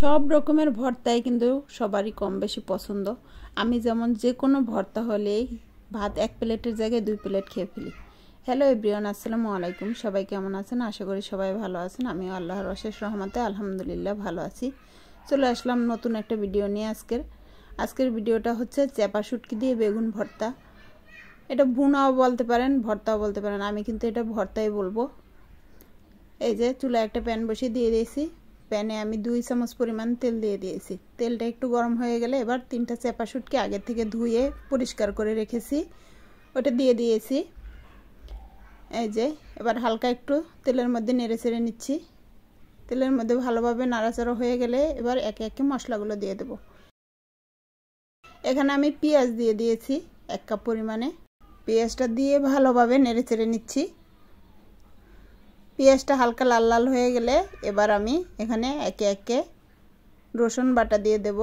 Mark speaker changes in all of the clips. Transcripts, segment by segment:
Speaker 1: সব রকমের ভর্তাই কিন্তু সবারই কম বেশি পছন্দ। আমি যেমন যে কোনো ভর্তা হলেই ভাত এক প্লেটের জায়গায় 2 প্লেট খেয়ে ফেলি। হ্যালো এভরিওয়ান, আসসালামু আলাইকুম। সবাই কেমন আছেন? আশা করি সবাই ভালো আছেন। আমি আল্লাহর অশেষ রহমতে আলহামদুলিল্লাহ ভালো আছি। চলে আসলাম নতুন একটা ভিডিও নিয়ে। আজকের ভিডিওটা হচ্ছে চেপা শুটকি দিয়ে বেগুন ভর্তা। এটা ভুনাও বলতে পারেন, ভর্তাও বলতে পারেন। আমি কিন্তু এটা ভর্তাই বলবো। এই যে চুলায় একটা প্যান বসিয়ে দিয়ে দিয়েছি। প্যানে আমি 2 চামচ পরিমাণ তেল দিয়ে দিয়েছি। তেলটা একটু গরম হয়ে গেলে এবার 3টা চেপা শুটকি আগে থেকে ধুয়ে পরিষ্কার করে রেখেছি, ওটা দিয়ে দিয়েছি। এই যে এবার হালকা একটু তেলের মধ্যে নেড়ে চেড়ে নিচ্ছি। তেলের মধ্যে ভালোভাবে নাড়াচাড়া হয়ে গেলে এবার একে একে মশলাগুলো দিয়ে দেব। এখানে আমি পেঁয়াজ দিয়ে দিয়েছি 1 কাপ পরিমাণে। পেঁয়াজটা দিয়ে ভালোভাবে নেড়ে চেড়ে নিচ্ছি। পেঁয়াজটা হালকা লাল লাল হয়ে গেলে এবার আমি এখানে একে একে রসুন বাটা দিয়ে দেব।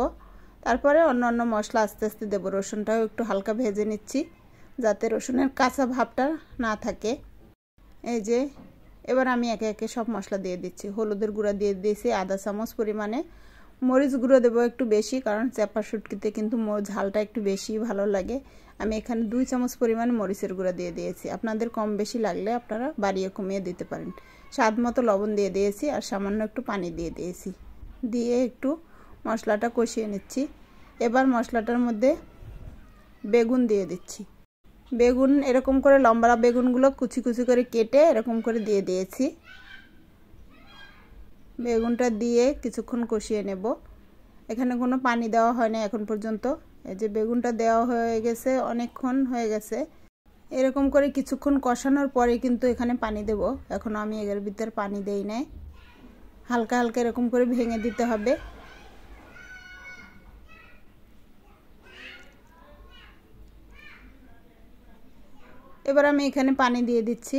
Speaker 1: তারপরে অন্য মশলা আস্তে আস্তে দেব। রসুনটাও একটু হালকা ভেজে নিচ্ছি যাতে রসুনের কাঁচা ভাবটা না থাকে। এই যে এবার আমি একে একে সব মশলা দিয়ে দিচ্ছি। হলুদের গুঁড়া দিয়ে দিয়েছি আধা চামচ পরিমাণে। মরিচ গুঁড়ো দেবো একটু বেশি, কারণ চেপা শুটকিতে কিন্তু ঝালটা একটু বেশি ভালো লাগে। আমি এখানে 2 চামচ পরিমাণে মরিচের গুঁড়া দিয়ে দিয়েছি। আপনাদের কম বেশি লাগলে আপনারা বাড়িয়ে কমিয়ে দিতে পারেন। স্বাদ মতো লবণ দিয়ে দিয়েছি আর সামান্য একটু পানি দিয়ে দিয়েছি। দিয়ে একটু মশলাটা কষিয়ে নিচ্ছি। এবার মশলাটার মধ্যে বেগুন দিয়ে দিচ্ছি। বেগুন এরকম করে লম্বা বেগুনগুলো কুচি কুচি করে কেটে এরকম করে দিয়ে দিয়েছি। বেগুনটা দিয়ে কিছুক্ষণ কষিয়ে নেব। এখানে কোনো পানি দেওয়া হয় না এখন পর্যন্ত। এই যে বেগুনটা দেওয়া হয়ে গেছে, অনেকক্ষণ হয়ে গেছে। এরকম করে কিছুক্ষণ কষানোর পরে কিন্তু এখানে পানি দেব। এখন আমি এর ভিতর পানি দেই নাই, হালকা হালকা এরকম করে ভেঙে দিতে হবে। এবার আমি এখানে পানি দিয়ে দিচ্ছি,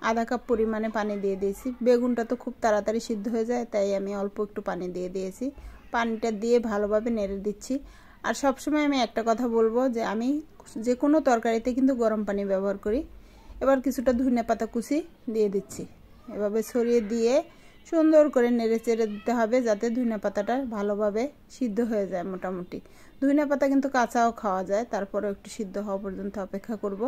Speaker 1: আধা কাপ পরিমাণে পানি দিয়ে দিয়েছি। বেগুনটা তো খুব তাড়াতাড়ি সিদ্ধ হয়ে যায়, তাই আমি অল্প একটু পানি দিয়ে দিয়েছি। পানিটা দিয়ে ভালোভাবে নেড়ে দিচ্ছি। আর সবসময় আমি একটা কথা বলবো যে আমি যে কোনো তরকারিতে কিন্তু গরম পানি ব্যবহার করি। এবার কিছুটা ধনেপাতা কুচি দিয়ে দিচ্ছি। এভাবে ছড়িয়ে দিয়ে সুন্দর করে নেড়ে চেড়ে দিতে হবে যাতে ধনেপাতাটা ভালোভাবে সিদ্ধ হয়ে যায়। মোটামুটি ধনেপাতা কিন্তু কাঁচাও খাওয়া যায়, তারপরে একটু সিদ্ধ হওয়া পর্যন্ত অপেক্ষা করব।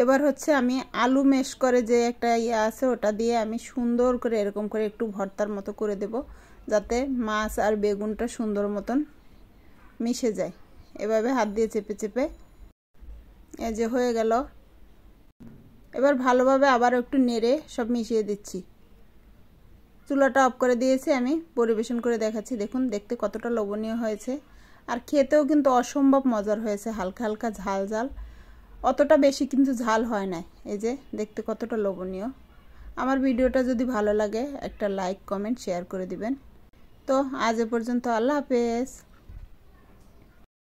Speaker 1: এবার হচ্ছে আমি আলু মেশ করে যে একটা আছে ওটা দিয়ে আমি সুন্দর করে এরকম করে একটু ভর্তার মতো করে দেব যাতে মাছ আর বেগুনটা সুন্দর মতন মিশে যায়। এভাবে হাত দিয়ে চেপে চেপে এই যে হয়ে গেল। এবার ভালোভাবে আবার একটু নেড়ে সব মিশিয়ে দিচ্ছি। চুলাটা অফ করে দিয়েছি। আমি পরিবেশন করে দেখাচ্ছি। দেখুন দেখতে কতটা লোভনীয় হয়েছে, আর খেতেও কিন্তু অসম্ভব মজার হয়েছে। হালকা হালকা ঝাল ঝাল, অতটা বেশি কিন্তু ঝাল হয় না। এই যে দেখতে কতটা লোভনীয়। আমার ভিডিওটা যদি ভালো লাগে একটা লাইক কমেন্ট শেয়ার করে দিবেন। তো আজ এ পর্যন্ত, আল্লাহ হাফেজ।